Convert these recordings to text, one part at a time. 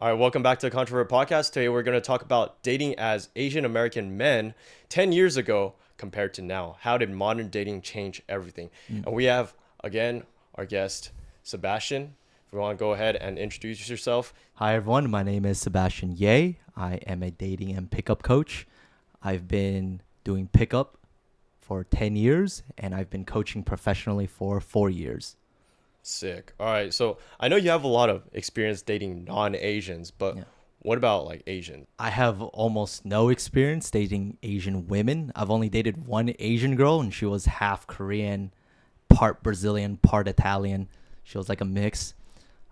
All right, welcome back to the Controvert podcast. Today we're going to talk about dating as Asian American men 10 years ago compared to now. How did modern dating change everything? And we have, again, our guest, Sebastian. If you want to go ahead and introduce yourself. Hi everyone, my name is Sebastian Ye. I am a dating and pickup coach. I've been doing pickup for 10 years and I've been coaching professionally for 4 years. Sick. All right, so I know you have a lot of experience dating non-Asians, but Yeah. what about like Asian? I have almost no experience dating Asian women. I've only dated one Asian girl and she was half Korean, part Brazilian, part Italian. She was like a mix.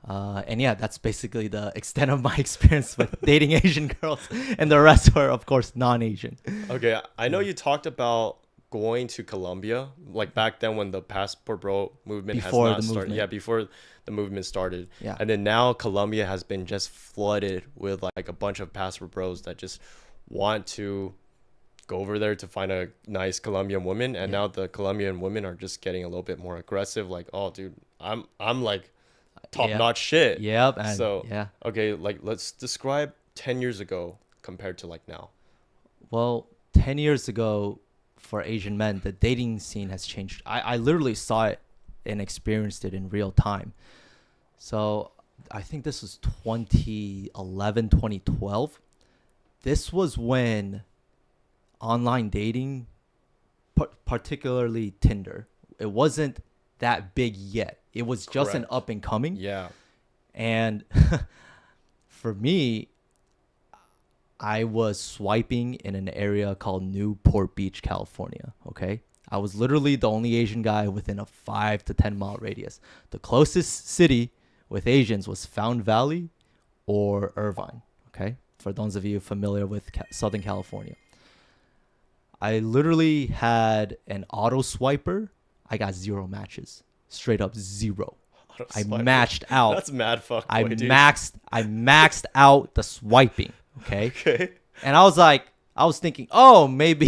And yeah, that's basically the extent of my experience with dating Asian girls. And the rest were, of course, non-Asian. Okay, I know you talked about going to Colombia, like back then when the passport bro movement has Before not the started. movement. Yeah, before the movement started. Yeah. And then now Colombia has been just flooded with like a bunch of passport bros that just want to go over there to find a nice Colombian woman. And now the Colombian women are just getting a little bit more aggressive. Like, oh, dude, I'm like top notch shit. Yep. And So yeah. okay, like let's describe 10 years ago compared to like now. Well, 10 years ago, for Asian men, the dating scene has changed. I literally saw it and experienced it in real time. So I think this was 2011, 2012. This was when online dating, particularly Tinder, it wasn't that big yet. It was just an Correct. up and coming. Yeah. And for me, I was swiping in an area called Newport Beach, California. Okay. I was literally the only Asian guy within a 5 to 10 mile radius. The closest city with Asians was Fountain Valley or Irvine. Okay. For those of you familiar with Southern California, I literally had an auto swiper. I got 0 matches, straight up 0. I Swiper. matched out. That's mad fuck I boy, dude. maxed out the swiping. Okay. Okay. And I was thinking, oh, maybe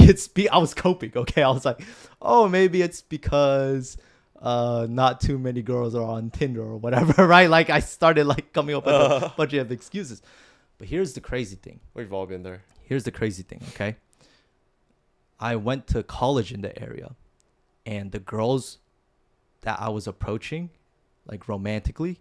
I was coping. Okay. I was like, oh, maybe it's because not too many girls are on Tinder or whatever. Right. Like I started like coming up with a bunch of excuses. But here's the crazy thing. We've all been there. Okay. I went to college in the area and the girls that I was approaching, like romantically,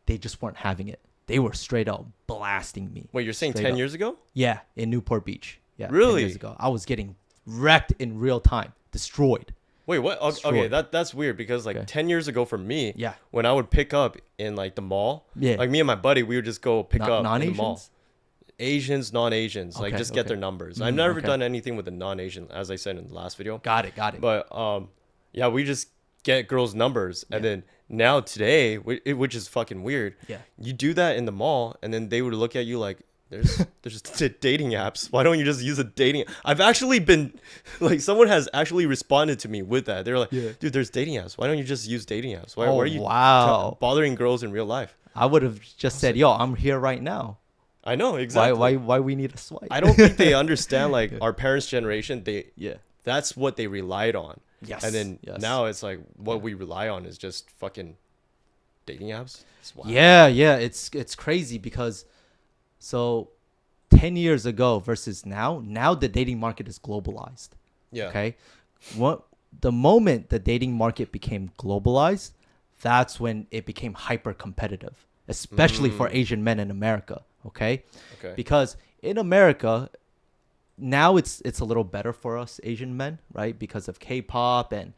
they just weren't having it. They were straight up blasting me. Wait, you're saying Straight 10 up. years ago? Yeah, in Newport Beach. Yeah, 10 Really? years ago. I was getting wrecked in real time, destroyed. Wait, what? Okay, Destroyed. that's weird because like Okay. 10 years ago for me, Yeah. when I would pick up in like the mall, Yeah. like me and my buddy, we would just go pick up in the mall. Non-Asians? Asians, non-Asians, like Okay, just get okay. their numbers. I've never okay. done anything with a non-Asian, as I said in the last video. Got it. But yeah, we just get girls' numbers, and then now today, which is fucking weird. Yeah. You do that in the mall, and then they would look at you like, there's dating apps. Why don't you just use a dating? I've actually been like, someone has actually responded to me with that. They're like, Yeah. dude, there's dating apps. Why don't you just use dating apps? Why Oh, are you wow. bothering girls in real life? I would have just said, yo, I'm here right now. I know exactly. Why we need a swipe? I don't think they understand like our parents' generation. Yeah. That's what they relied on. Yes. And then yes. now it's like what we rely on is just fucking dating apps. It's wild. Yeah, it's crazy because so 10 years ago versus now the dating market is globalized. Yeah. Okay. The moment the dating market became globalized, that's when it became hyper competitive, especially for Asian men in America. Okay. Okay. Because in America, now it's a little better for us Asian men, right? Because of K-pop and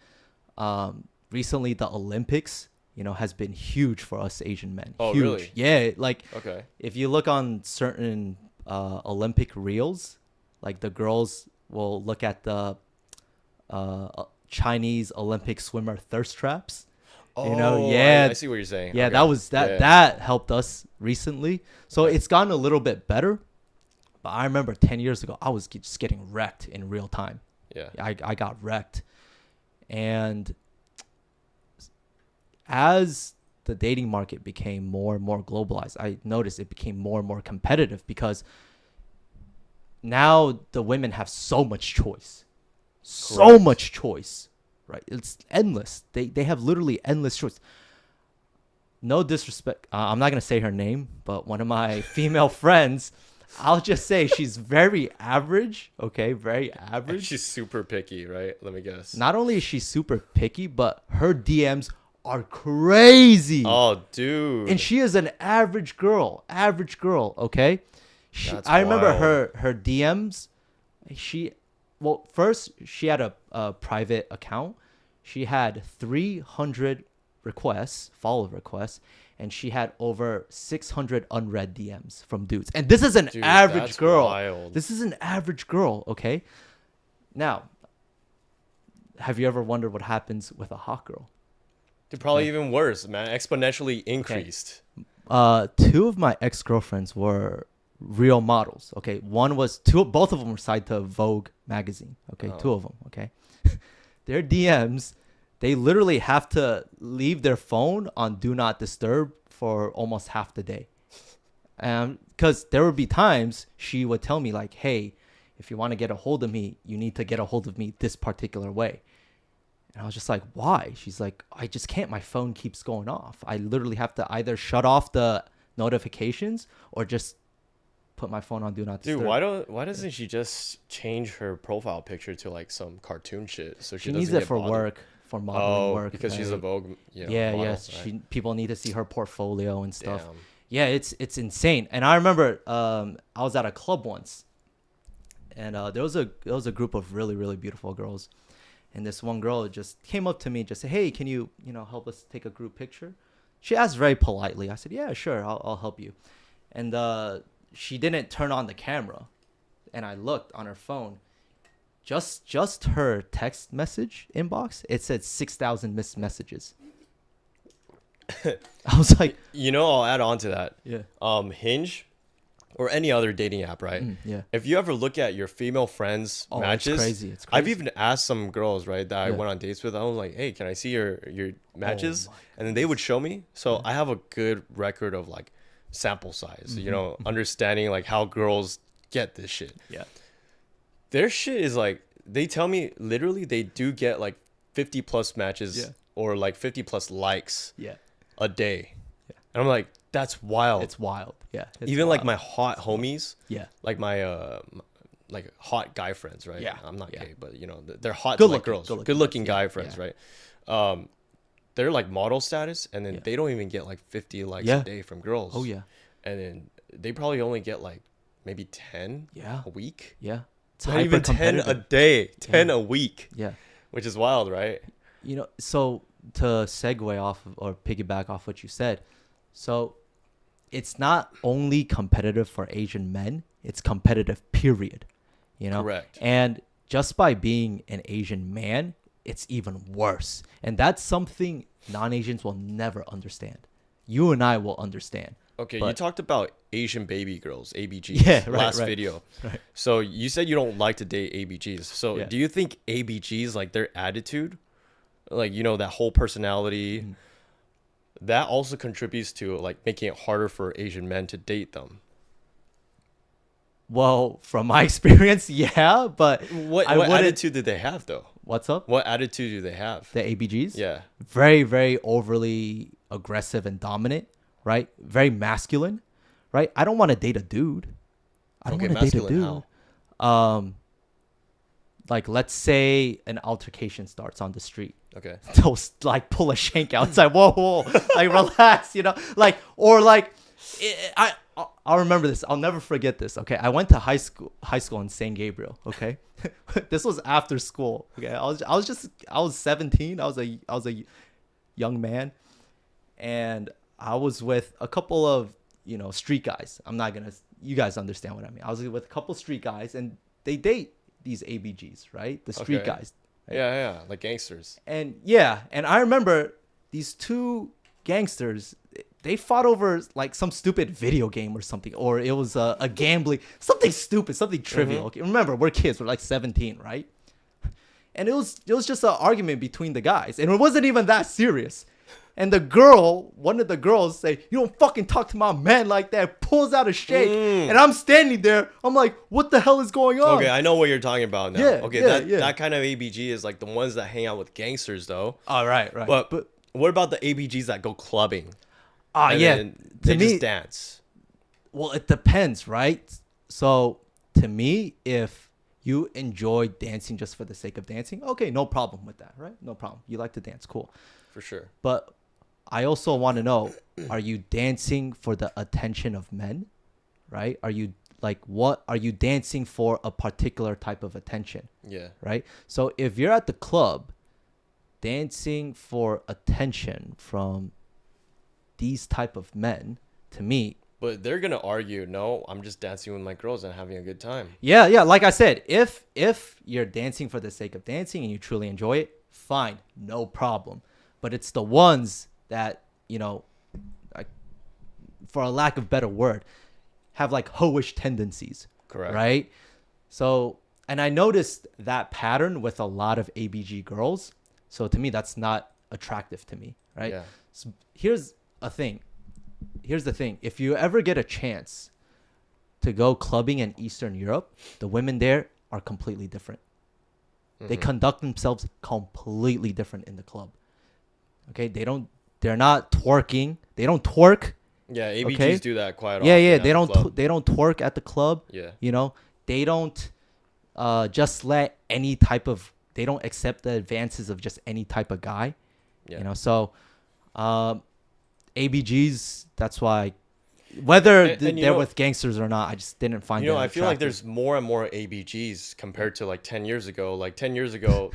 recently the Olympics, has been huge for us Asian men. Oh, huge. really? Yeah, like Okay. if you look on certain Olympic reels, like the girls will look at the Chinese Olympic swimmer thirst traps. Oh, yeah, I see what you're saying. yeah, Okay. that was that Yeah. that helped us recently. So it's gotten a little bit better. But I remember 10 years ago, I was just getting wrecked in real time. Yeah. I got wrecked. And as the dating market became more and more globalized, I noticed it became more and more competitive because now the women have so much choice. So Correct. much choice, right? It's endless. They have literally endless choice. no disrespect. I'm not gonna say her name, but one of my female friends, I'll just say she's very average. Okay, very And average. she's super picky, right? Let me guess. Not only is she super picky, but her DMs are crazy. Oh, dude. And she is an average girl. Average girl. Okay. That's I remember wild. her DMs. Well, first she had a private account. She had 300 requests, follow requests, and she had over 600 unread DMs from dudes. And this is an Dude, average that's girl. wild. This is an average girl, okay? Now, have you ever wondered what happens with a hot girl? Dude, probably even worse, man. Exponentially increased. Two of my ex-girlfriends were real models. Okay, both of them were signed to Vogue magazine. Okay, Oh. two of them. Okay, their DMs, they literally have to leave their phone on do not disturb for almost half the day. Because there would be times she would tell me like, "Hey, if you want to get a hold of me, you need to get a hold of me this particular way." And I was just like, why? She's like, I just can't. My phone keeps going off. I literally have to either shut off the notifications or just put my phone on do not disturb. Dude, why doesn't she just change her profile picture to like some cartoon shit so she She doesn't needs get it for bothered? work, for modeling Oh, work. because she's a right? Vogue, Yeah, model, yes. right? People need to see her portfolio and stuff. Damn. Yeah, it's insane. And I remember I was at a club once, and there was a group of really, really beautiful girls. And this one girl just came up to me, just said, "Hey, can you help us take a group picture?" She asked very politely. I said, "Yeah, sure, I'll help you." And she didn't turn on the camera, and I looked on her phone. Just her text message inbox, it said 6,000 missed messages. I was like, I'll add on to that. yeah, Hinge or any other dating app, right? yeah. If you ever look at your female friends' Oh, matches, it's crazy. It's I've crazy. even asked some girls, right, that I Yeah. went on dates with. I was like, "Hey, can I see your matches?" my And then they would show me. So I have a good record of like sample size, understanding like how girls get this shit. Yeah. Their shit is like, they tell me literally they do get like 50 plus matches Yeah. or like 50 plus likes Yeah. a day. Yeah. And I'm like, that's wild. It's wild. Yeah. It's Even like wild. my hot homies, Yeah. like my like hot guy friends, right? Yeah, I'm not yeah. gay, but they're hot Good to like looking, girls, good looking good looking guys, guy yeah, friends, yeah. right? They're like model status, and then Yeah. they don't even get like 50 likes Yeah. a day from girls. Oh yeah. And then they probably only get like maybe 10 Yeah. a week. Yeah. It's Not even 10 a day, 10 a week, Yeah. which is wild, right? So to segue off of, or piggyback off what you said, so it's not only competitive for Asian men, it's competitive, period. Correct. And just by being an Asian man, it's even worse. And that's something non-Asians will never understand. You and I will understand. Okay, you But- talked about Asian baby girls, ABGs, Yeah, right, last right. video. Right. So you said you don't like to date ABGs. So Yeah. do you think ABGs, like their attitude, like, that whole personality, Mm. that also contributes to like making it harder for Asian men to date them? Well, from my experience, yeah, but What I wouldn't- attitude did they have though? what's up? What attitude do they have? The ABGs? Yeah. Very, very overly aggressive and dominant, right? Very masculine, right? I don't want to date a dude. I don't Okay, want to date a masculine dude. how? Like let's say an altercation starts on the street. Okay. They'll like pull a shank out. It's like whoa, like relax, like or like I'll remember this. I'll never forget this. Okay, I went to high school in San Gabriel. Okay, this was after school. Okay, I was 17. I was a young man, and I was with a couple of street guys. You guys understand what I mean. I was with a couple street guys, and they date these ABGs, right? The street Okay. guys. Yeah, like gangsters. And I remember these two gangsters, they fought over like some stupid video game or something, or it was a gambling, something stupid, something trivial. Okay, remember, we're kids, we're like 17, right? And it was just an argument between the guys, and it wasn't even that serious. And one of the girls say, "You don't fucking talk to my man like that," pulls out a shake, and I'm standing there, I'm like, what the hell is going on? Okay, I know what you're talking about now. Yeah, Okay, yeah, that yeah. that kind of ABG is like the ones that hang out with gangsters though. All right. But what about the ABGs that go clubbing? and yeah. then To they just me, dance. well, it depends, right? So to me, if you enjoy dancing just for the sake of dancing, okay, no problem with that, right? No problem. You like to dance, cool. For sure. But I also want to know, are you dancing for the attention of men, right? Are you like, what are you dancing for a particular type of attention, Yeah. right? So if you're at the club dancing for attention from these type of men, to me, But they're gonna argue, no, I'm just dancing with my girls and having a good time. yeah, like I said, if you're dancing for the sake of dancing and you truly enjoy it, fine, no problem. But it's the ones that, like, for a lack of better word, have like hoish tendencies, Correct. right? So, and I noticed that pattern with a lot of ABG girls. So to me, that's not attractive to me, right? Yeah. So here's the thing. If you ever get a chance to go clubbing in Eastern Europe, the women there are completely different. They conduct themselves completely different in the club. Okay, they're not twerking. They don't twerk. Yeah, ABGs Okay? do that quite often. Yeah, at they the don't club. they don't twerk at the club. Yeah. They don't just let any type of, they don't accept the advances of just any type of guy. Yeah. So ABGs, that's why, whether And they're with gangsters or not, I just didn't find them I feel like attractive. there's more and more ABGs compared to like 10 years ago. Like 10 years ago,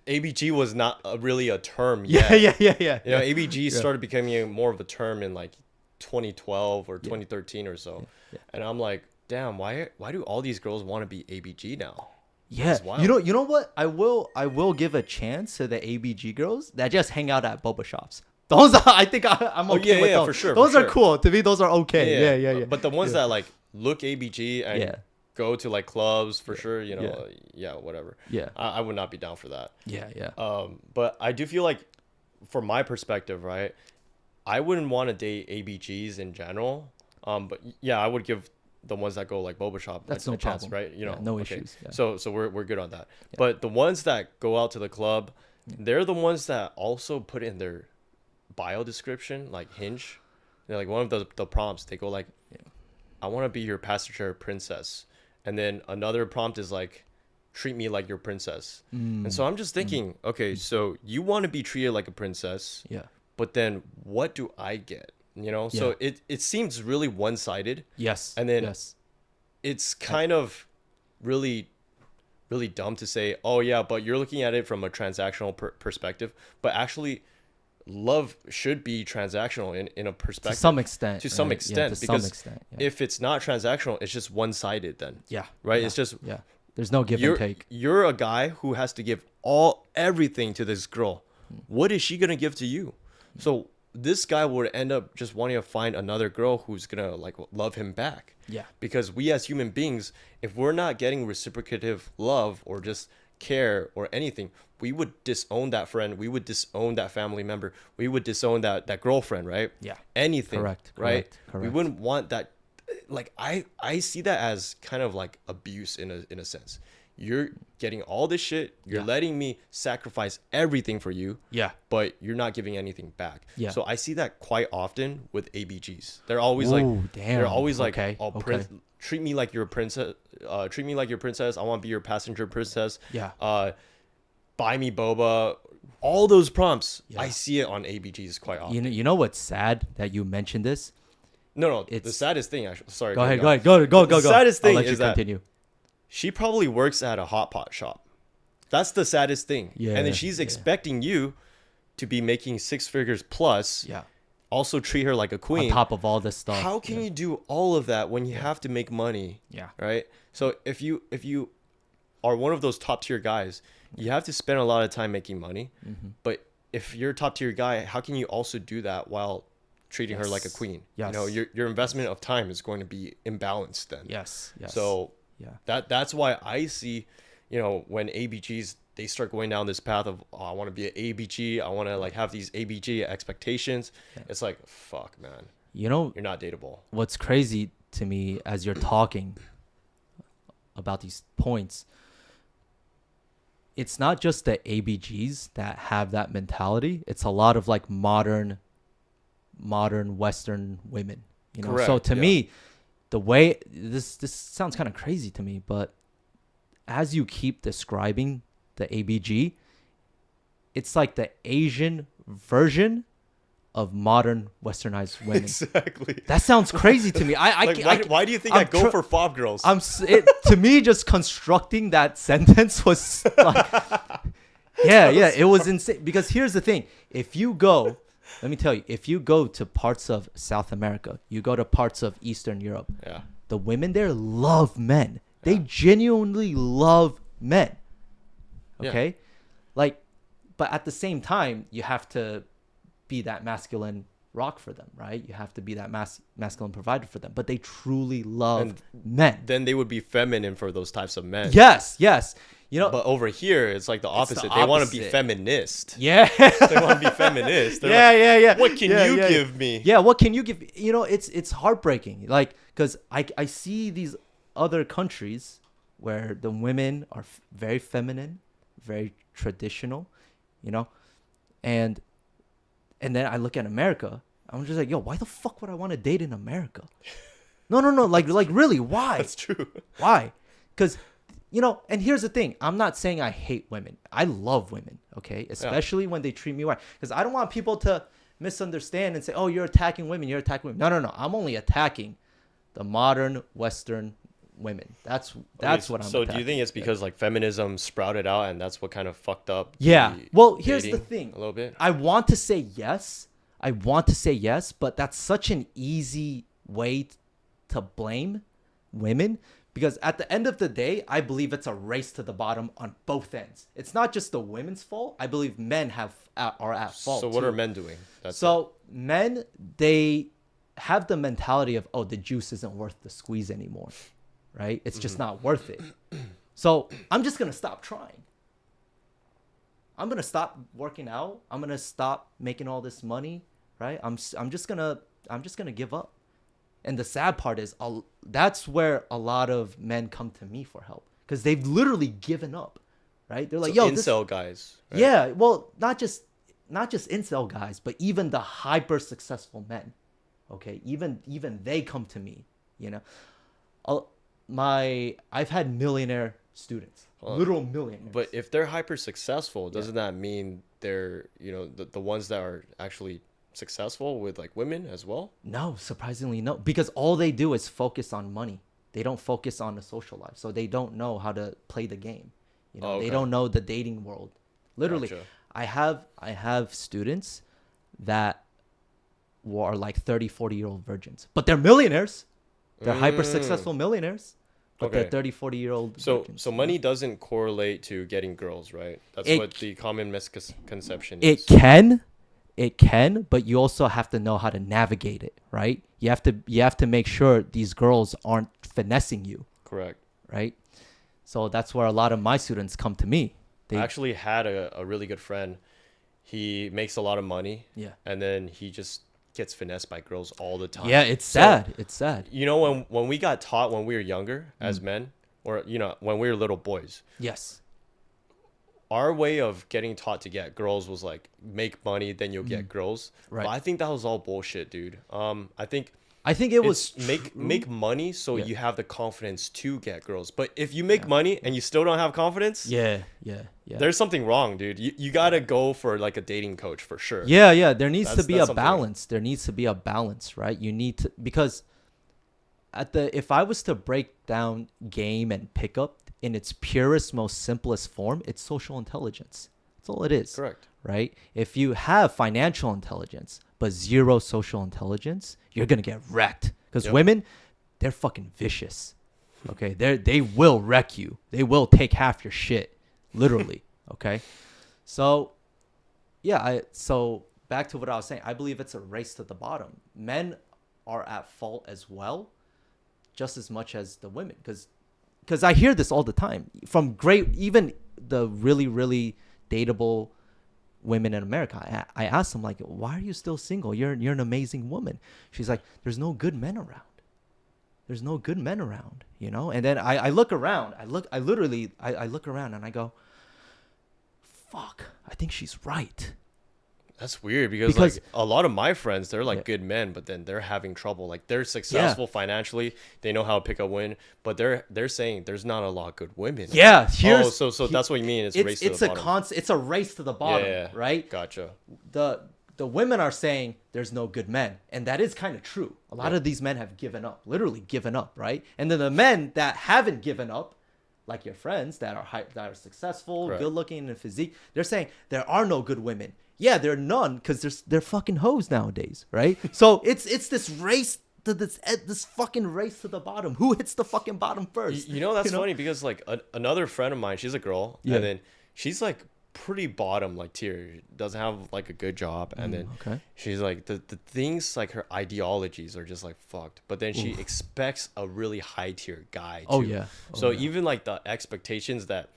ABG was not really a term yet. Yeah. ABG started becoming more of a term in like 2012 or 2013 or so. Yeah. And I'm like, damn, why do all these girls want to be ABG now? Yeah, It's wild. you know what? I will give a chance to the ABG girls that just hang out at boba shops. Those are, I think I'm okay with those. for sure. Those for are sure. cool. To me, those are okay. Yeah. But the ones that like look ABG and Yeah. go to like clubs for sure, whatever. Yeah. I would not be down for that. Yeah. But I do feel like, from my perspective, right, I wouldn't want to date ABGs in general. But yeah, I would give the ones that go like boba shop That's a no chance, problem. right? Yeah, no issues, yeah. So we're good on that. But the ones that go out to the club, they're the ones that also put in their bio description, like Hinge. Like one of the prompts, they go like, I want to be your passenger princess. And then another prompt is like, treat me like your princess. And so I'm just thinking, okay, so you want to be treated like a princess, Yeah. but then what do I get? So it seems really one-sided. Yes. And then yes. it's kind of really dumb to say, oh yeah, but you're looking at it from a transactional perspective, but actually love should be transactional in a perspective To some extent. to some right? extent, Yeah, to because some extent. Yeah. if it's not transactional, it's just one-sided then. Yeah. Right? Yeah. It's just Yeah. There's no give you're and take. you're a guy who has to give everything to this girl. What is she gonna give to you? So this guy would end up just wanting to find another girl who's gonna like love him back. Yeah. Because we as human beings, if we're not getting reciprocative love or just care or anything, we would disown that friend, we would disown that family member, we would disown that girlfriend, right? Yeah. Anything. Correct, Right? correct. We wouldn't want that. Like I see that as kind of like abuse in a sense. You're getting all this shit, you're letting me sacrifice everything for you, Yeah. but you're not giving anything back. Yeah. So I see that quite often with ABGs. They're always like, Ooh, damn. they're always like, Okay, oh, okay. treat me like you're a princess. Treat me like your princess. I want to be your passenger princess. Yeah. Buy me boba. All those prompts, Yeah. I see it on ABGs quite often. You know what's sad that you mentioned this? No, the It's- saddest thing, actually. Sorry. Go ahead. on. Go. The saddest I'll thing let you is that continue. she probably works at a hot pot shop. That's the saddest thing. Yeah, And then she's yeah. expecting you to be making 6 figures plus. Yeah. Also treat her like a queen. On top of all this stuff. How can you do all of that when you have to make money? Yeah. Right? So if you are one of those top tier guys, you have to spend a lot of time making money. Mm-hmm. But if you're a top tier guy, how can you also do that while treating her like a queen? Yes. Your investment of time is going to be imbalanced then. Yes. So yeah. that's why I see, when ABGs, they start going down this path of, oh, I want to be an ABG. I want to like have these ABG expectations. It's like, fuck, man, You know you're not dateable. what's crazy to me as you're talking about these points, it's not just the ABGs that have that mentality. It's a lot of like modern modern Western women. So Correct, to yeah. me, the way this sounds kind of crazy to me, but as you keep describing the ABG, it's like the Asian version of modern westernized women. Exactly. That sounds crazy to me. Why do you think I go for fob girls? To me, just constructing that sentence was like, yeah, it was insane. Because here's the thing: if you go, let me tell you, if you go to parts of South America, you go to parts of Eastern Europe, Yeah. the women there love men. They Yeah. genuinely love men. Yeah. Okay, like, but at the same time, you have to be that masculine rock for them, right? You have to be that masculine provider for them. But they truly love And men. Then they would be feminine for those types of men. Yes. But over here, it's like the It's the opposite. They want to be opposite. feminist. Yeah. They want to be feminist. They're like, Yeah. what can you give me? Yeah, what can you give? It's heartbreaking. Like, because I see these other countries where the women are very feminine, very traditional, and then I look at America. I'm just like, yo, why the fuck would I want to date in America? No. Like really, why? That's true. Why? Because, and here's the thing. I'm not saying I hate women. I love women, okay? Especially when they treat me right. Because I don't want people to misunderstand and say, oh, you're attacking women. You're attacking women. No. I'm only attacking the modern Western women. That's what I'm So attacking. do you think it's because like feminism sprouted out and that's what kind of fucked up? Yeah. the Well, here's the dating thing. A little bit. I want to say yes. But that's such an easy way to blame women, because at the end of the day, I believe it's a race to the bottom on both ends. It's not just the women's fault. I believe men are at fault. So what too. are men doing? Men, they have the mentality of, oh, the juice isn't worth the squeeze anymore, right? It's just not worth it. So I'm just gonna stop trying. I'm gonna stop working out. I'm gonna stop making all this money, right? I'm just gonna give up. And the sad part is, that's where a lot of men come to me for help, because they've literally given up, right? They're like, So yo, incel guys. Right? Yeah, well, not just incel guys, but even the hyper successful men. Okay, even they come to me. I've had millionaire students, literal millionaires. But if they're hyper successful, doesn't that mean they're the ones that are actually successful with like women as well? No, surprisingly no, because all they do is focus on money. They don't focus on the social life, so they don't know how to play the game. They don't know the dating world. Literally, Gotcha. I have students that are like 30, 40-year-old virgins, but they're millionaires. They're hyper successful millionaires, but they're 30, 40-year-old virgins. So money doesn't correlate to getting girls, right? That's what the common misconception is. It can, but you also have to know how to navigate it, right? You have to make sure these girls aren't finessing you. Correct. Right? So that's where a lot of my students come to me. I actually had a really good friend. He makes a lot of money. Yeah. And then he just gets finessed by girls all the time. Yeah, it's sad. It's sad. When we got taught when we were younger as men, or when we were little boys, Yes. our way of getting taught to get girls was like make money, then you'll get girls. Right. But I think that was all bullshit, dude. I think it was make money so you have the confidence to get girls. But if you make money and you still don't have confidence, Yeah. there's something wrong, dude. You gotta go for like a dating coach for sure. Yeah. There needs to be That's a something. balance. There needs to be a balance, right? You need to, because if I was to break down game and pickup in its purest, most simplest form, it's social intelligence. That's all it is. Correct. Right? If you have financial intelligence but zero social intelligence, you're gonna get wrecked. Because women, they're fucking vicious. Okay, they will wreck you. They will take half your shit, literally. Okay, so so back to what I was saying. I believe it's a race to the bottom. Men are at fault as well, just as much as the women. Because I hear this all the time from even the really, really dateable women in America. I ask them, like, why are you still single? You're an amazing woman. She's like, there's no good men around. There's no good men around, And then I look around. I look around and I go, fuck, I think she's right. That's weird because Because like a lot of my friends, they're like yeah, good men, but then they're having trouble. Like they're successful financially, they know how to pick a win, but they're saying there's not a lot of good women. yeah. Oh, so that's what you mean? It's race to It's the a bottom. it's a race to the Yeah, bottom, yeah, right? gotcha. The women are saying there's no good men, and that is kind of true. A lot Yeah. of these men have given up, literally given up, right? And then the men that haven't given up, like your friends that are that are successful, Correct. good looking, and physique, they're saying there are no good women. Yeah, there are none because they're fucking hoes nowadays, right? So it's this race to this fucking race to the bottom. Who hits the fucking bottom first? You know, that's funny because like another friend of mine, she's a girl, Yeah. and then she's like pretty bottom like tier, doesn't have like a good job, and then okay. she's like the things like her ideologies are just like fucked, but then she expects a really high tier guy too. Oh, yeah. Oh, So yeah. even like the expectations that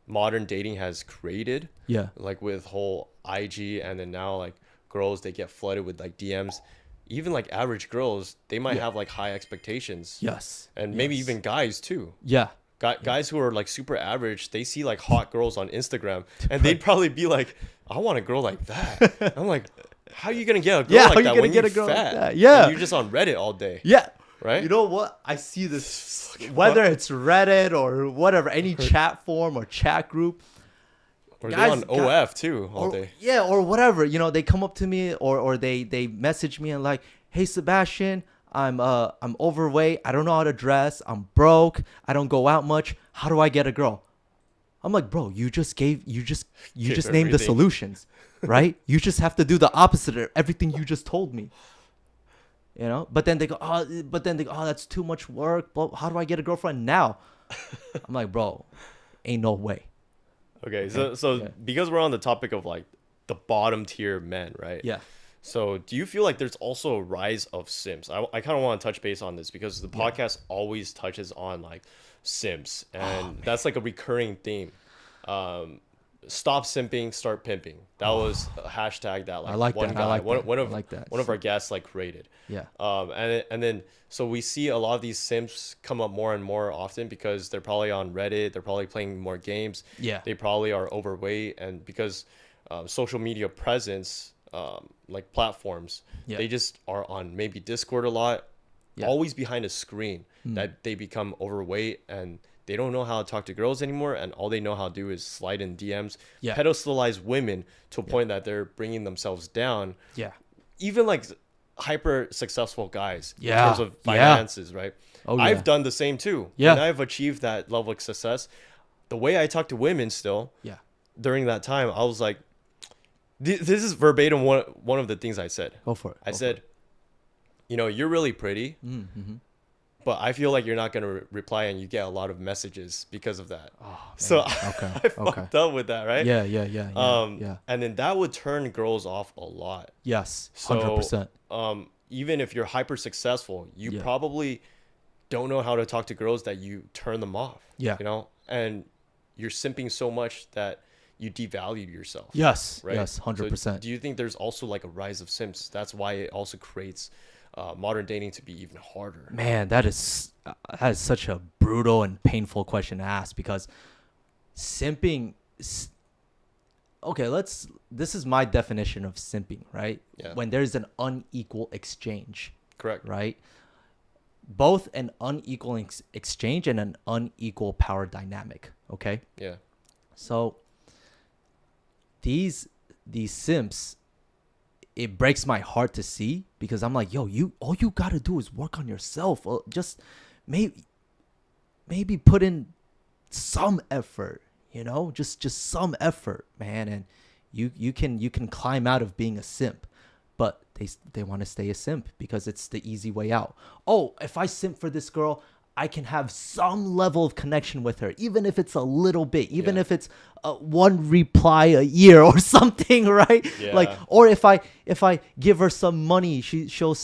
modern dating has created, Yeah. like with whole IG, and then now like girls, they get flooded with like DMs. Even like average girls, they might Yeah. have like high expectations, Yes. and maybe Yes. even guys too. Yeah. Guys who are like super average, they see like hot girls on Instagram, and they'd probably be like, "I want a girl like that." I'm like, "How are you gonna get a girl Yeah, how like you that gonna when get you're a girl like fat? that? Yeah. And you're just on Reddit all day, Yeah. right?" You know what? I see this whether it's Reddit or whatever, any chat form or chat group. Or guys they're on OF too all Or, day. yeah, or whatever. You know, they come up to me or they message me and like, "Hey Sebastian, I'm overweight. I don't know how to dress. I'm broke. I don't go out much. How do I get a girl?" I'm like, "Bro, you just named the everything. solutions, right? You just have to do the opposite of everything you just told me." You know? But then they go, "Oh, that's too much work. But how do I get a girlfriend now?" I'm like, "Bro, ain't no way." Okay, so Yeah. because we're on the topic of like the bottom tier men, right? Yeah. So do you feel like there's also a rise of simps? I kind of want to touch base on this because the podcast always touches on like simps, and that's like a recurring theme. Stop simping, start pimping. That was a hashtag that like, I like one that. guy, I like one, that. one I of like that. one of our guests like created. Yeah. And then so we see a lot of these simps come up more and more often because they're probably on Reddit, they're probably playing more games. Yeah. They probably are overweight, and because social media presence, like platforms, Yeah. they just are on maybe Discord a lot, Yeah. always behind a screen, that they become overweight and they don't know how to talk to girls anymore, and all they know how to do is slide in DMs, Yeah. pedestalize women to a point that they're bringing themselves down. Yeah. Even like hyper successful guys in Yeah. terms of Yeah. finances, right? Oh, I've yeah. done the same too. Yeah. And I've achieved that level of success. The way I talk to women still Yeah. during that time, I was like, this is verbatim one of the things I said. Go for it. I said, you know, you're really pretty, Mm-hmm. but I feel like you're not going to reply, and you get a lot of messages because of that. Oh, So okay. I fucked up with that, right? Yeah. Yeah. And then that would turn girls off a lot. Yes. So, 100%. Even if you're hyper successful, you Yeah. probably don't know how to talk to girls that you turn them off. Yeah. You know, and you're simping so much that you devalue yourself. Yes. Right. Yes. So 100%. do you think there's also like a rise of simps? That's why it also creates modern dating to be even harder. Man, that is such a brutal and painful question to ask because simping. Okay, this is my definition of simping, right? Yeah. When there's an unequal exchange, Correct. right? Both an unequal exchange and an unequal power dynamic, okay? Yeah. So these simps, it breaks my heart to see because I'm like, yo, all you gotta do is work on yourself. Just maybe put in some effort, you know, just some effort, man, and you can climb out of being a simp. But they want to stay a simp because it's the easy way out. Oh, if I simp for this girl, I can have some level of connection with her, even if it's a little bit, even Yeah. if it's one reply a year or something, right? Yeah. Like, or if I give her some money, she'll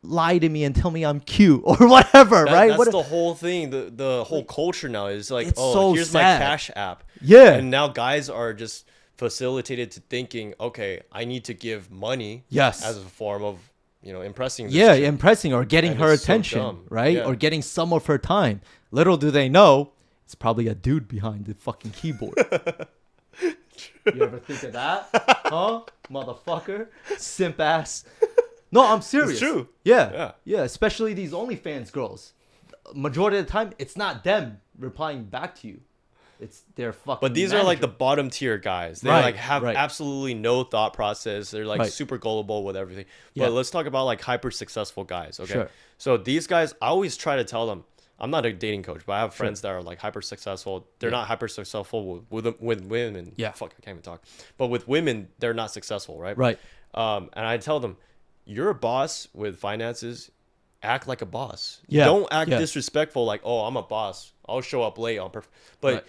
lie to me and tell me I'm cute or whatever, right? That's the whole thing. The whole culture now is like, It's oh, so here's sad. my Cash App. Yeah. And now guys are just facilitated to thinking, okay, I need to give money. Yes. As a form of, you know, impressing. This Yeah, chick. impressing or getting And her it's so attention, dumb. right? Yeah. Or getting some of her time. Little do they know, it's probably a dude behind the fucking keyboard. You ever think of that? Huh? Motherfucker. Simp ass. No, I'm serious. It's true. Yeah. Yeah. Especially these OnlyFans girls. Majority of the time, it's not them replying back to you. It's their fucking But these are like the bottom tier guys. They like have absolutely no thought process. They're like super gullible with everything. But let's talk about like hyper successful guys. Okay. Sure. So these guys, I always try to tell them, I'm not a dating coach, but I have friends that are like hyper successful. They're not hyper successful with women. Yeah. Fuck, I can't even talk. But with women, they're not successful, right? Right. And I tell them, you're a boss with finances. Act like a boss. Yeah. Don't act disrespectful like, oh, I'm a boss. I'll show up late on purpose. But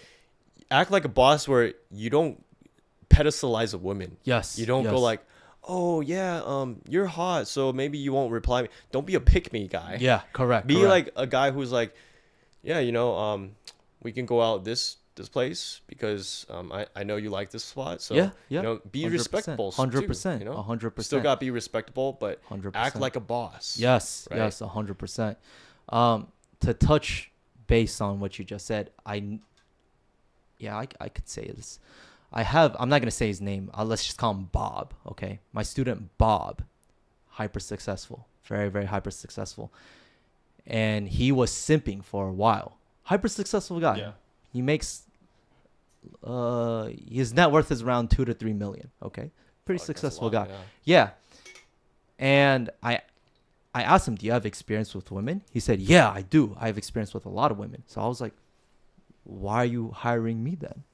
act like a boss where you don't pedestalize a woman. Yes. You don't go like, oh yeah, you're hot, so maybe you won't reply me. Don't be a pick me guy. Yeah, correct. Be like a guy who's like, yeah, we can go out this place because I know you like this spot. So be 100%, respectable. 100%. Too, 100%. Still gotta be respectable, but 100%. act like a boss. Yes, right? yes, 100%. To touch base on what you just said, I could say this. I'm not gonna say his name. Let's just call him Bob. Okay, my student Bob, hyper successful, very very hyper successful, and he was simping for a while. Hyper successful guy. Yeah. He makes his net worth is around 2 to 3 million. Okay, pretty successful guy. Yeah. And I asked him, do you have experience with women? He said, yeah, I do. I have experience with a lot of women. So I was like, why are you hiring me then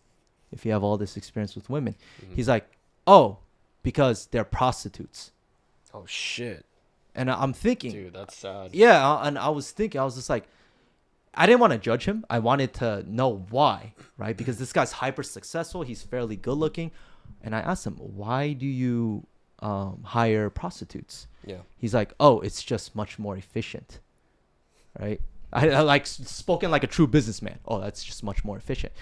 if you have all this experience with women? He's like, oh, because they're prostitutes. Oh shit. And I'm thinking, dude, that's sad. Yeah. And I was just like, I didn't want to judge him. I wanted to know why, right? Because this guy's hyper successful. He's fairly good looking. And I asked him, why do you hire prostitutes? Yeah. He's like, oh, it's just much more efficient, right? I like spoken like a true businessman. Oh, that's just much more efficient.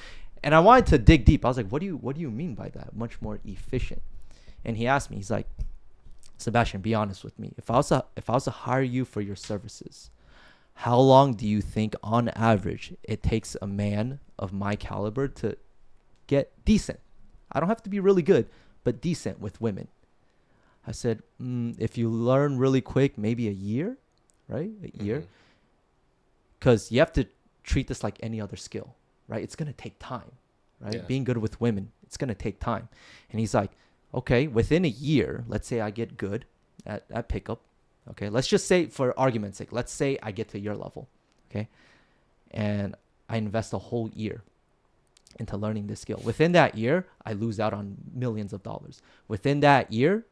And I wanted to dig deep. I was like, what do you mean by that? Much more efficient. And he asked me, he's like, Sebastian, be honest with me. If I was to hire you for your services, how long do you think on average it takes a man of my caliber to get decent? I don't have to be really good, but decent with women. I said, if you learn really quick, maybe a year, right? A year. Because you have to treat this like any other skill, right? It's going to take time, right? Yeah. Being good with women, it's going to take time. And he's like, okay, within a year, let's say I get good at pickup. Okay, let's just say, for argument's sake, let's say I get to your level, okay? And I invest a whole year into learning this skill. Within that year, I lose out on millions of dollars. Within that year,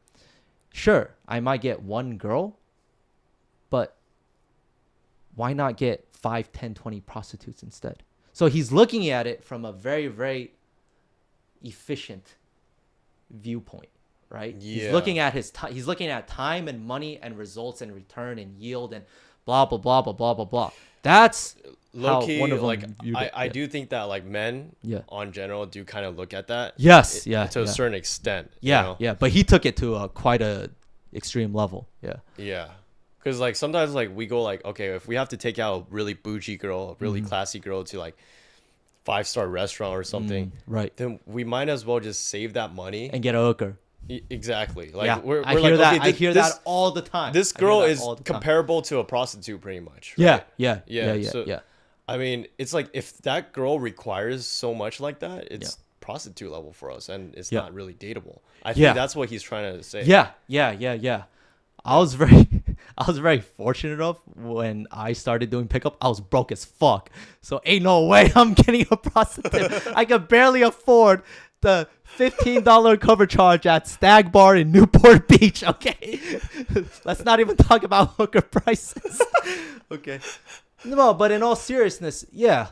sure, I might get one girl, but why not get 5, 10, 20 prostitutes instead? So he's looking at it from a very, very efficient viewpoint. Right? Yeah. He's looking at he's looking at time and money and results and return and yield and blah blah blah blah blah blah blah. That's low key. Like I do think that like men, on general, do kind of look at that. Yes, to a certain extent. Yeah, you know? Yeah. But he took it to quite a extreme level. Yeah. Yeah. Because like sometimes like we go like, okay, if we have to take out a really bougie girl, a really classy girl to like 5-star restaurant or something, right? Then we might as well just save that money and get a hooker. Exactly. Like I hear that. I hear that all the time. This girl is comparable to a prostitute, pretty much. Right? Yeah. I mean, it's like if that girl requires so much like that, it's prostitute level for us, and it's not really dateable. I think that's what he's trying to say. Yeah. I was very fortunate enough when I started doing pickup. I was broke as fuck, so ain't no way I'm getting a prostitute. I could barely afford the $15 cover charge at Stag Bar in Newport Beach. Okay, let's not even talk about hooker prices. Okay, no, but in all seriousness,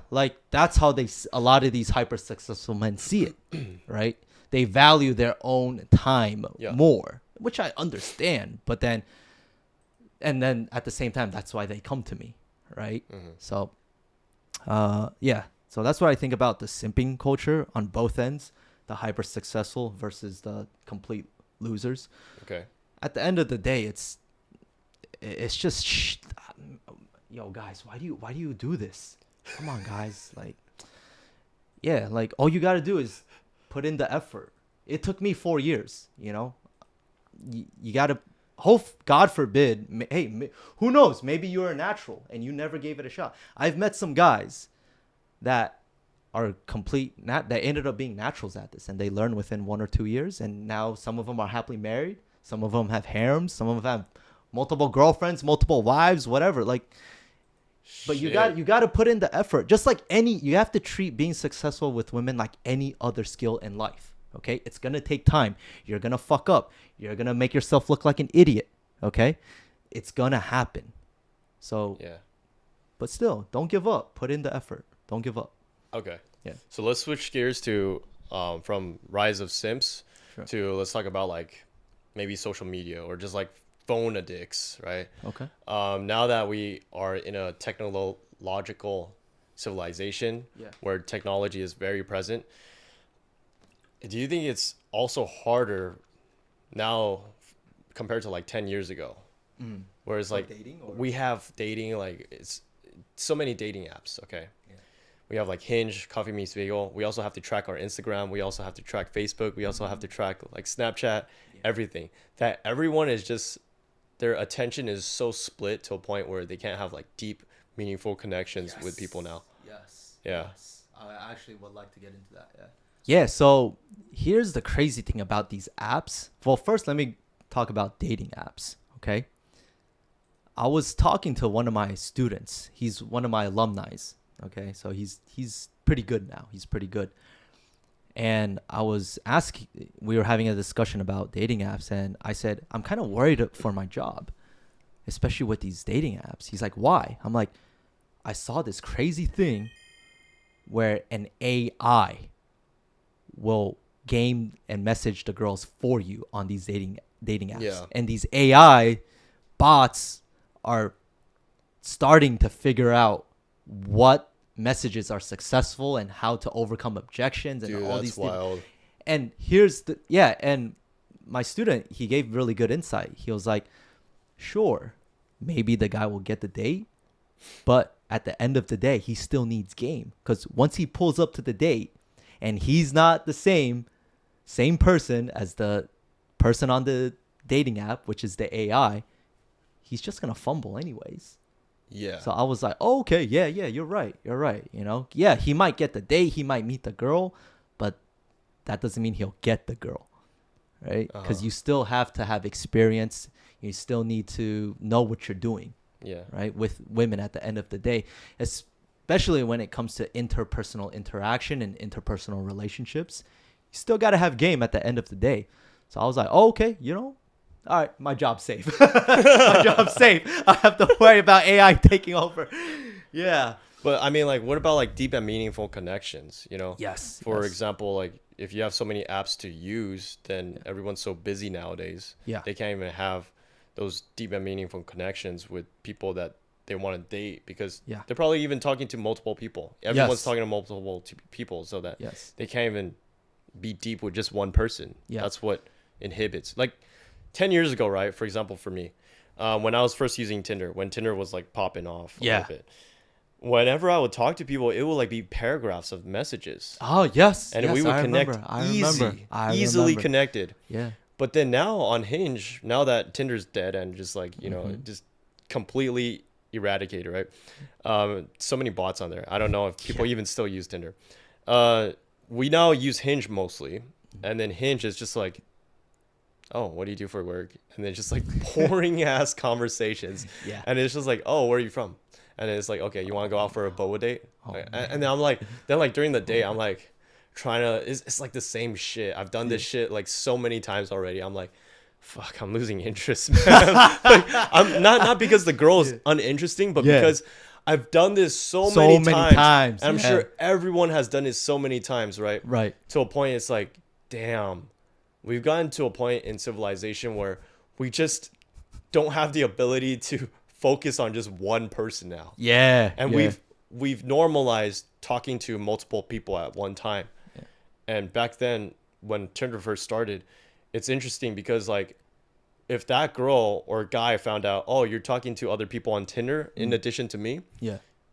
like that's how a lot of these hyper successful men see it, right? They value their own time more, which I understand. But then at the same time, that's why they come to me, right? So, so that's what I think about the simping culture on both ends. The hyper successful versus the complete losers. Okay. At the end of the day, it's just yo guys, why do you do this? Come on, guys, like all you got to do is put in the effort, It took me 4 years. You gotta hope. God forbid. Hey, who knows? Maybe you're a natural and you never gave it a shot. I've met some guys that are that ended up being naturals at this, and they learn within 1 or 2 years, and now some of them are happily married. Some of them have harems. Some of them have multiple girlfriends, multiple wives, whatever. Like, but you got to put in the effort. Just like you have to treat being successful with women like any other skill in life. Okay, it's gonna take time. You're gonna fuck up. You're gonna make yourself look like an idiot. Okay, it's gonna happen. So Yeah. but still, don't give up. Put in the effort. Don't give up. Okay. Yeah. So let's switch gears to from rise of simps to let's talk about like maybe social media or just like phone addicts, right? Okay. Now that we are in a technological civilization where technology is very present, do you think it's also harder now compared to like 10 years ago? Whereas like dating or? we have dating, like it's so many dating apps. Okay. We have like Hinge, Coffee Meets Bagel. We also have to track our Instagram. We also have to track Facebook. We also have to track like Snapchat, everything. That everyone is just, their attention is so split to a point where they can't have like deep, meaningful connections with people now. Yes. Yeah. Yes. I actually would like to get into that. Yeah. Yeah. So here's the crazy thing about these apps. Well, first, let me talk about dating apps. Okay. I was talking to one of my students. He's one of my alumni. Okay, so he's pretty good now. He's pretty good. And we were having a discussion about dating apps, and I said, I'm kind of worried for my job, especially with these dating apps. He's like, why? I'm like, I saw this crazy thing where an AI will game and message the girls for you on these dating apps. Yeah. And these AI bots are starting to figure out what messages are successful and how to overcome objections and all these things. Wild. And and my student, he gave really good insight. He was like, sure, maybe the guy will get the date, but at the end of the day, he still needs game, because once he pulls up to the date and he's not the same person as the person on the dating app, which is the AI, he's just gonna fumble anyways. Yeah. So I was like, oh, okay, yeah, you're right. Yeah, he might get the date, he might meet the girl, but that doesn't mean he'll get the girl, right? Because you still have to have experience. You still need to know what you're doing. Yeah. Right. With women at the end of the day, especially when it comes to interpersonal interaction and interpersonal relationships, you still got to have game at the end of the day. So I was like, oh, okay, all right, my job's safe. My job's safe. I have to worry about AI taking over. Yeah. But I mean, like, what about like deep and meaningful connections? Yes. For example, like if you have so many apps to use, then everyone's so busy nowadays. Yeah. They can't even have those deep and meaningful connections with people that they want to date, because they're probably even talking to multiple people. Everyone's talking to multiple people, so that they can't even be deep with just one person. Yeah. That's what inhibits. Like 10 years ago, right? For example, for me, when I was first using Tinder, when Tinder was like popping off a little bit, whenever I would talk to people, it would like be paragraphs of messages. Oh, yes. And we would connect easily connected. Yeah. But then now on Hinge, now that Tinder's dead and just like, just completely eradicated, right? So many bots on there. I don't know if people even still use Tinder. We now use Hinge mostly. And then Hinge is just like, oh, what do you do for work? And then just like boring ass conversations. Yeah. And it's just like, oh, where are you from? And then it's like, okay, you want to go out for a boa date? And then I'm like, during the day, I'm like trying to, it's like the same shit. I've done this shit like so many times already. I'm like, fuck, I'm losing interest, man. Like, I'm not because the girl is uninteresting, but because I've done this so many times. And I'm sure everyone has done this so many times, right? Right. To a point, it's like, damn, we've gotten to a point in civilization where we just don't have the ability to focus on just one person now. Yeah. And we've normalized talking to multiple people at one time. Yeah. And back then, when Tinder first started, it's interesting because like if that girl or guy found out, oh, you're talking to other people on Tinder in addition to me,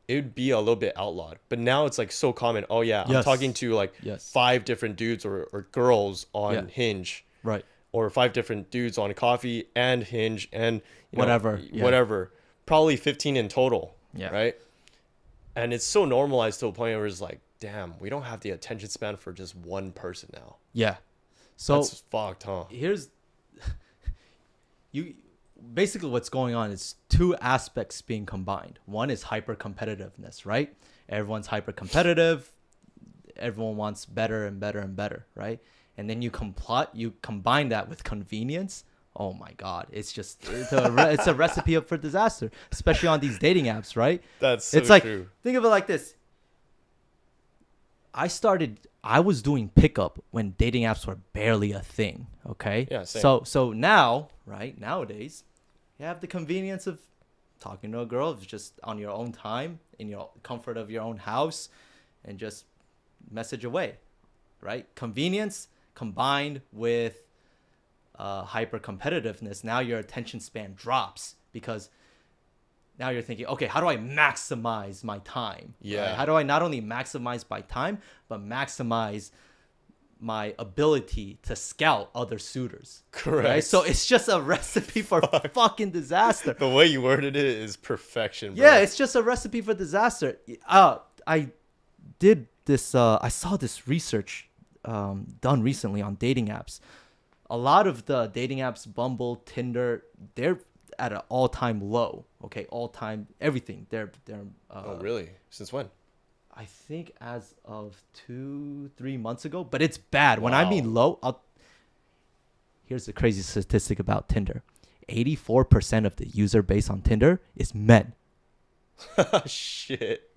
it would be a little bit outlawed. But now it's like so common. Oh yeah, I'm talking to like Yes. 5 different dudes or girls on Yeah. Hinge, Right. or 5 different dudes on Coffee and Hinge, and Whatever. Yeah. whatever. Probably 15 in total. Yeah. Right. And it's so normalized to a point where it's like, damn, we don't have the attention span for just one person now. Yeah. So That's fucked, huh? here's you basically what's going on is two aspects being combined. One is hyper competitiveness, right? Everyone's hyper competitive. Everyone wants better and better and better, right? And then you combine that with convenience. Oh my God, it's a recipe for disaster, especially on these dating apps, right? That's so It's like, true. think of it like this. I was doing pickup when dating apps were barely a thing. Okay. Yeah, same. So now, right, nowadays, you have the convenience of talking to a girl just on your own time, in your comfort of your own house, and just message away, right? Convenience combined with hyper competitiveness. Now your attention span drops because now you're thinking, okay, how do I maximize my time? Yeah. Right? How do I not only maximize my time, but maximize my ability to scout other suitors? Correct. Right? So it's just a recipe for fucking disaster. The way you worded it is perfection, bro. Yeah, it's just a recipe for disaster. I did this. I saw this research done recently on dating apps. A lot of the dating apps, Bumble, Tinder, they're at an all-time low. Okay, all-time everything. They're. Oh, really? Since when? I think as of 2-3 months ago, but it's bad. When I mean low, here's the crazy statistic about Tinder: 84% of the user base on Tinder is men. Shit.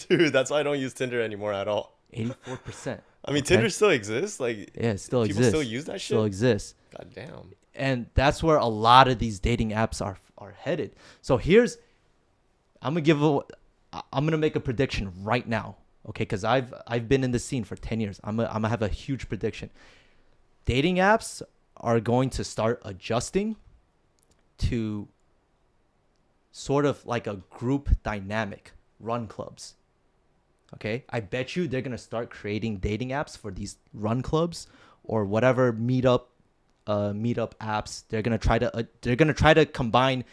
Dude, that's why I don't use Tinder anymore at all. 84%. I mean, Okay. Tinder still exists. Like, Yeah, it still people exists. still use that shit? Still exists. God damn. And that's where a lot of these dating apps are headed. So I'm gonna make a prediction right now, okay? Because I've been in the scene for 10 years. I'm gonna have a huge prediction. Dating apps are going to start adjusting to sort of like a group dynamic, run clubs. Okay, I bet you they're gonna start creating dating apps for these run clubs or whatever meetup apps. They're gonna try to combine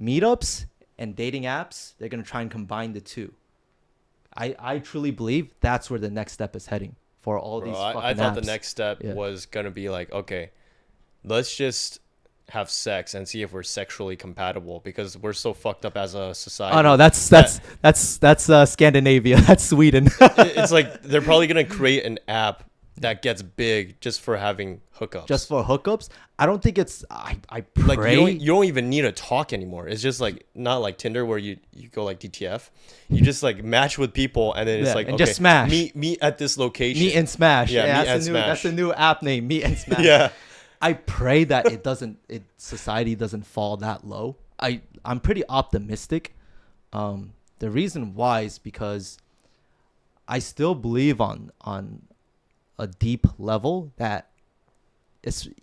meetups and dating apps. They're gonna try and combine the two. I truly believe that's where the next step is heading for all these fucking I thought apps. the next step was gonna be like, okay, let's just have sex and see if we're sexually compatible because we're so fucked up as a society. Oh no, that's Scandinavia. That's Sweden. It's like they're probably gonna create an app that gets big just for having hookups. Just for hookups. I don't think it's. I pray. Like you don't even need to talk anymore. It's just like not like Tinder where you go like DTF. You just like match with people and then it's like and okay, just smash. Meet at this location. Meet and smash. Yeah, meet and smash. That's a new app name. Meet and smash. Yeah. I pray that society doesn't fall that low. I'm pretty optimistic. The reason why is because I still believe on a deep level that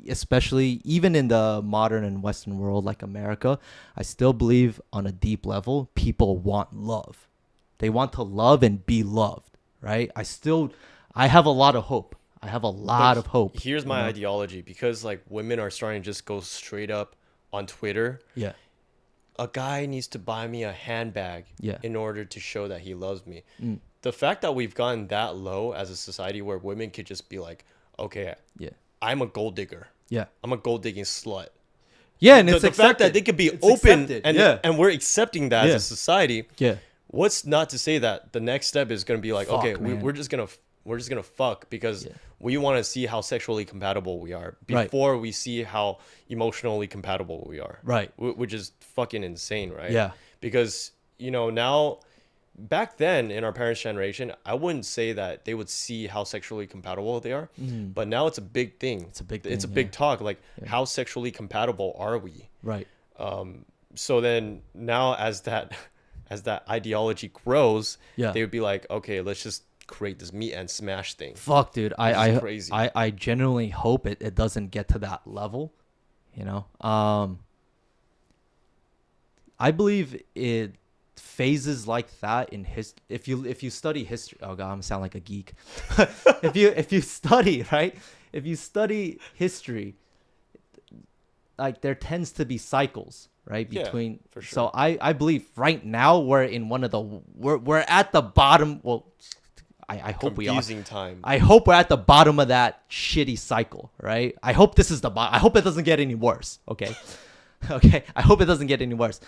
especially even in the modern and Western world like America, I still believe on a deep level people want love. They want to love and be loved, right? I have a lot of hope. I have a lot of hope. Here's my ideology because like women are starting to just go straight up on Twitter. Yeah. A guy needs to buy me a handbag in order to show that he loves me. The fact that we've gotten that low as a society where women could just be like, okay, I'm a gold digger. Yeah. I'm a gold digging slut. Yeah, and The it's fact that they could be open and we're accepting that as a society. Yeah. What's not to say that the next step is going to be like, Fuck, okay, man. we're just gonna fuck because we want to see how sexually compatible we are before we see how emotionally compatible we are. Right. Which is fucking insane, right? Yeah. Because now, back then in our parents' generation, I wouldn't say that they would see how sexually compatible they are, but now it's a big thing. It's a big thing. It's a big talk. Like, how sexually compatible are we? Right. So then now as that ideology grows, they would be like, okay, let's just create this meet and smash thing. Fuck, dude. Crazy. I genuinely hope it doesn't get to that level. I believe it phases like that in if you study history, oh god, I'm gonna sound like a geek. if you study, right, if you study history, like there tends to be cycles, right, between for sure. So I believe right now we're in one of the we're at the bottom. Well, I hope we are. Confusing time. I hope we're at the bottom of that shitty cycle, right? I hope this is the bottom. I hope it doesn't get any worse. Okay. Okay. I hope it doesn't get any worse.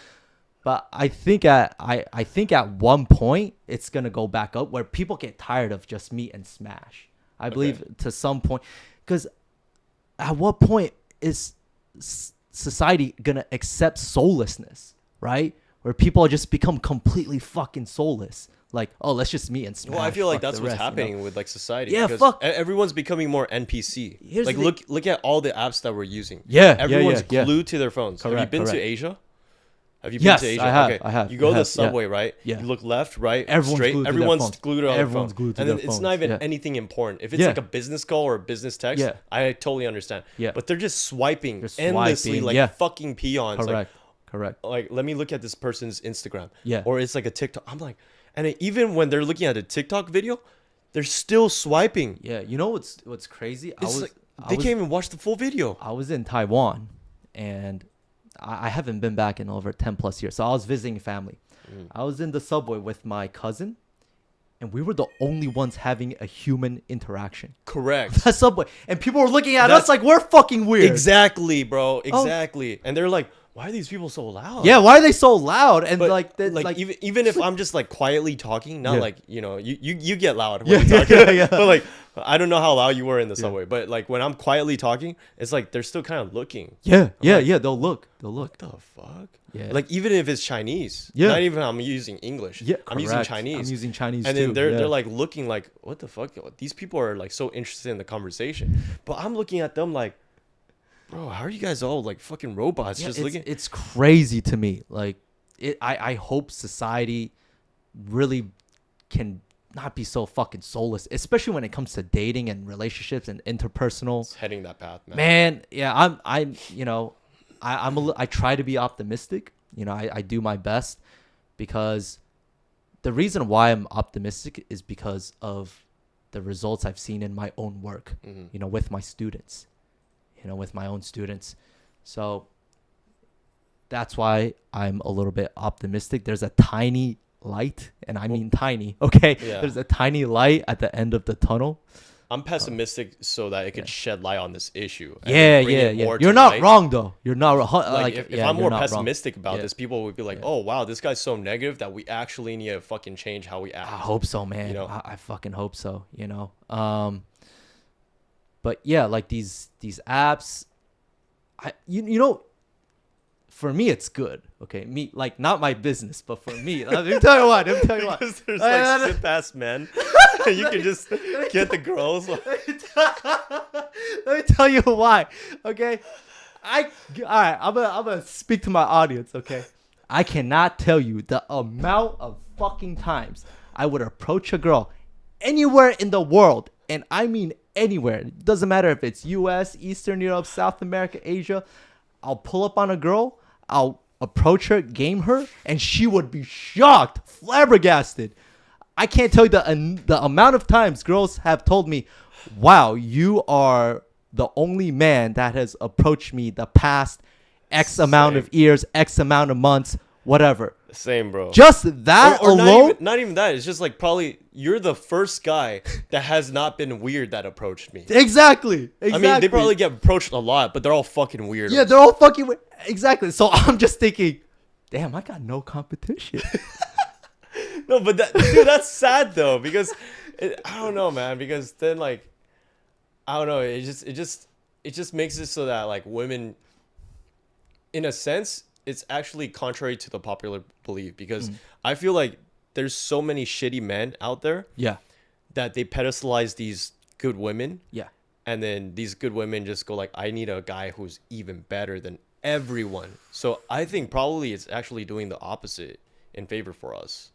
But I think at one point it's gonna go back up where people get tired of just meet and smash. I believe to some point, because at what point is society gonna accept soullessness, right? Where people just become completely fucking soulless. Like, oh, let's just meet and smash. Well, I feel like fuck that's the what's rest, happening with like society. Yeah, because fuck. Everyone's becoming more NPC. Here's Like, the thing. look at all the apps that we're using. Yeah, Everyone's yeah. glued to their phones. Have you Correct, been to correct. Asia? Have you Yes, been to Asia? I have, Okay. I have, You go I to the have, yeah. subway, right? Yeah. You look left, right, Everyone's straight. glued to their Everyone's phones. glued to their Everyone's phone. glued to and their then it's phones, not even yeah. anything important. If it's Yeah. like a business call or a business text, Yeah. I totally understand. Yeah. But they're just swiping They're endlessly swiping, like yeah. fucking peons. Correct. Like, let me look at this person's Instagram. Yeah. Or it's like a TikTok. I'm like, and even when they're looking at a TikTok video, they're still swiping. Yeah, you know what's crazy? It's like they can't even watch the full video. I was in Taiwan, and I haven't been back in over 10 plus years. So I was visiting family. I was in the subway with my cousin, and we were the only ones having a human interaction. Correct. The subway, and people were looking at That's- us like we're fucking weird. Exactly, bro. Exactly. And they're like, why are these people so loud? Yeah, why are they so loud? And But like even if I'm just like quietly talking, not Yeah. like, you get loud Yeah, when you're talking. yeah. But like, I don't know how loud you were in the subway, but like when I'm quietly talking, it's like they're still kind of looking. yeah, like, they'll look. What the fuck? Yeah. Like even if it's Chinese, Yeah. not even I'm using English. Yeah, I'm using correct. Chinese. I'm using Chinese and too. then they're yeah. they're like looking like, what the fuck? These people are like so interested in the conversation, but I'm looking at them like, bro, how are you guys all like fucking robots? Yeah, Just it's, looking. it's crazy to me. Like I hope society really can not be so fucking soulless, especially when it comes to dating and relationships and interpersonal. It's heading that path, man. Man, yeah, I try to be optimistic. I do my best, because the reason why I'm optimistic is because of the results I've seen in my own work, with my students, with my own students. So that's why I'm a little bit optimistic. There's a tiny light, and I mean tiny, okay? Yeah. There's a tiny light at the end of the tunnel. I'm pessimistic so that it could shed light on this issue. and Yeah. bring it more to You're not light. wrong, though. You're not wrong. Like, if I'm more pessimistic about Yeah. this, people would be like, "Oh wow, this guy's so negative that we actually need to fucking change how we act." I hope so, man. You know? I fucking hope so. But yeah, like these apps, for me it's good. Okay, me, like, not my business, but for me, let me tell you what. Because there's like simp ass men, you can just get the girls. Let me tell you why. Okay, all right. I'm gonna speak to my audience. Okay, I cannot tell you the amount of fucking times I would approach a girl anywhere in the world, and I mean anywhere. It doesn't matter if it's U.S., Eastern Europe, South America, Asia. I'll pull up on a girl. I'll approach her, game her, and she would be shocked, flabbergasted. I can't tell you the amount of times girls have told me, "Wow, you are the only man that has approached me the past X amount of years, X amount of months, whatever." Same, bro. Just that or alone. not even that. It's just like probably you're the first guy that has not been weird that approached me. Exactly. I mean, they probably get approached a lot, but they're all fucking weird. Yeah, they're all fucking exactly. So I'm just thinking, damn, I got no competition. No, but dude, that's sad though, because I don't know, man. Because then like, I don't know. It just makes it so that like women, in a sense, it's actually contrary to the popular belief, because I feel like there's so many shitty men out there. Yeah. That they pedestalize these good women. Yeah. And then these good women just go like, I need a guy who's even better than everyone. So I think probably it's actually doing the opposite in favor for us.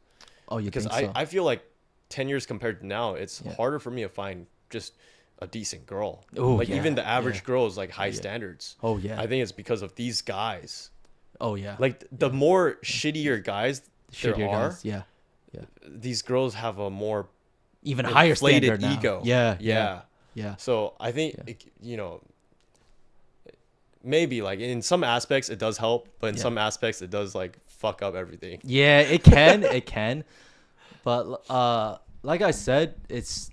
Oh, you Because think so? I feel like 10 years compared to now, it's Yeah. harder for me to find just a decent girl. Oh, like yeah, even the average yeah. girl is like high standards. Oh, yeah. I think it's because of these guys. Oh, yeah. Like the more shittier guys shittier there are, guys. Yeah. these girls have a more Even higher inflated standard now. ego. Yeah. So I think maybe like in some aspects it does help, but in some aspects it does like fuck up everything. Yeah, it can. It can. But like I said, it's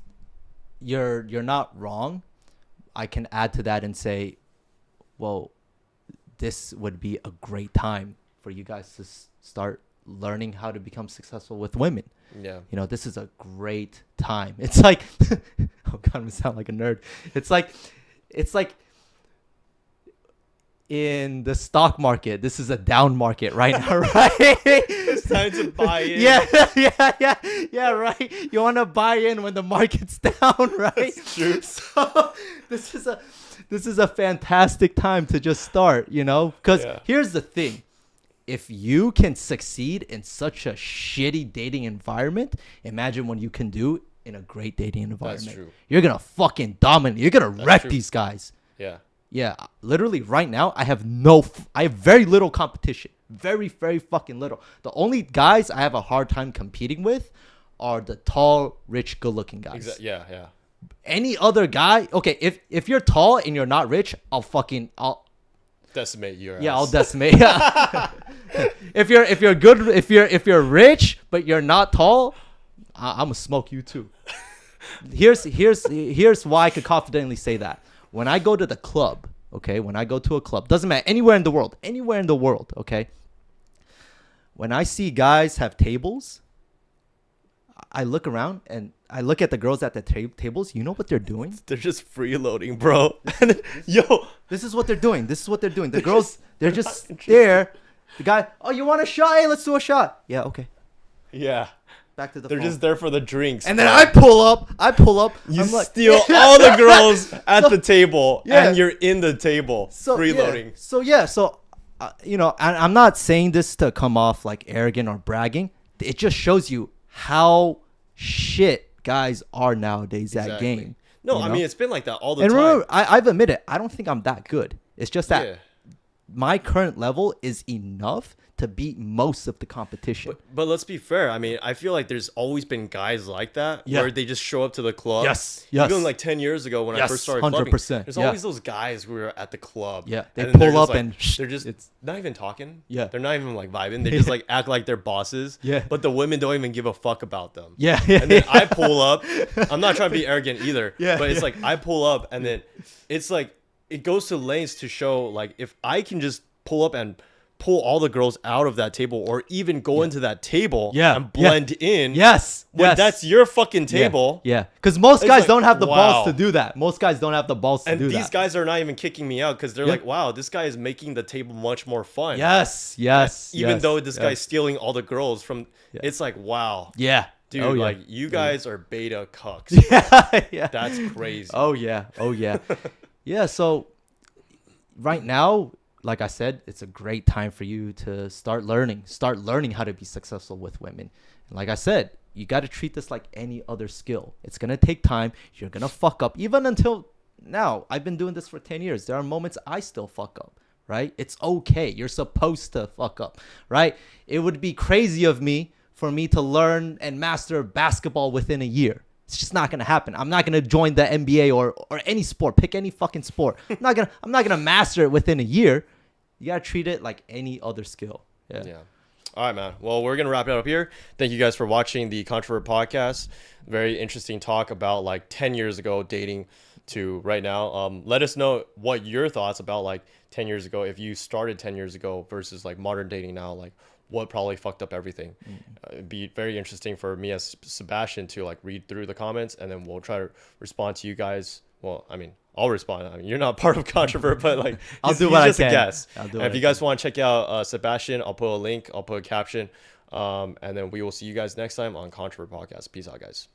you're not wrong. I can add to that and say, well, this would be a great time for you guys to start learning how to become successful with women. Yeah. This is a great time. It's like, oh God, I'm gonna sound like a nerd. It's like in the stock market, this is a down market right now, right? It's time to buy in. Yeah, right. You want to buy in when the market's down, right? That's true. So this is a fantastic time to just start, because here's the thing. If you can succeed in such a shitty dating environment, imagine what you can do in a great dating environment. That's true. You're going to fucking dominate. You're going to wreck these guys. Yeah. Yeah, literally right now, I have very little competition. Very, very fucking little. The only guys I have a hard time competing with are the tall, rich, good-looking guys. Yeah. Any other guy, okay, if you're tall and you're not rich, I'll decimate your yeah, ass. I'll decimate. if you're good, if you're rich but you're not tall, I'm gonna smoke you too. Here's why I could confidently say that. When I go to the club, okay, doesn't matter, anywhere in the world, okay, when I see guys have tables, I look around and I look at the girls at the tables. You know what they're doing? They're just freeloading, bro. Yo, this is what they're doing. The girls, they're just there. The guy, oh, you want a shot? Hey, let's do a shot. Yeah, okay. Yeah. Back to the They're phone. just there for the drinks. And then I pull up. You I'm like, steal all the girls at the table, and you're in the table freeloading. So I'm not saying this to come off like arrogant or bragging. It just shows you how shit guys are nowadays at game. No, I mean, it's been like that all the time. And remember, I've admitted, I don't think I'm that good. It's just that my current level is enough to beat most of the competition. But let's be fair. I mean, I feel like there's always been guys like that where they just show up to the club. Yes. Even like 10 years ago when I first started clubbing, 100%. There's always those guys who are at the club. Yeah, they and pull up and they're just not even talking. Yeah. They're not even like vibing. They just like act like they're bosses. Yeah. But the women don't even give a fuck about them. Yeah. And then I pull up. I'm not trying to be arrogant either. Yeah. But it's like I pull up and then it's like it goes to lengths to show like if I can just pull up and pull all the girls out of that table or even go into that table and blend in. Yes. That's your fucking table. Yeah. Because most guys like, don't have the balls to do that. Most guys don't have the balls to do that. And these guys are not even kicking me out because they're like, wow, this guy is making the table much more fun. Yes. Even though this guy's stealing all the girls from, it's like, wow. Yeah. Dude, like you guys are beta cucks. Yeah. That's crazy. Oh, yeah. Yeah. So right now, like I said, it's a great time for you to start learning how to be successful with women. And like I said, you got to treat this like any other skill. It's going to take time. You're going to fuck up. Even until now, I've been doing this for 10 years. There are moments I still fuck up, right? It's okay. You're supposed to fuck up, right? It would be crazy of me for me to learn and master basketball within a year. It's just not gonna happen. I'm not gonna join the NBA or any sport. Pick any fucking sport. I'm not gonna master it within a year. You gotta treat it like any other skill. Yeah. All right, man. Well, we're gonna wrap it up here. Thank you guys for watching the Controvert podcast. Very interesting talk about like 10 years ago dating to right now. Let us know what your thoughts about like 10 years ago. If you started 10 years ago versus like modern dating now, like what probably fucked up everything. It'd be very interesting for me as Sebastian to like read through the comments and then we'll try to respond to you guys. Well, I mean, I'll respond. I mean, you're not part of Controvert, but like, I'll do what I can. He's just a guest. And if you guys want to check out Sebastian, I'll put a link, I'll put a caption. And then we will see you guys next time on Controvert Podcast. Peace out, guys.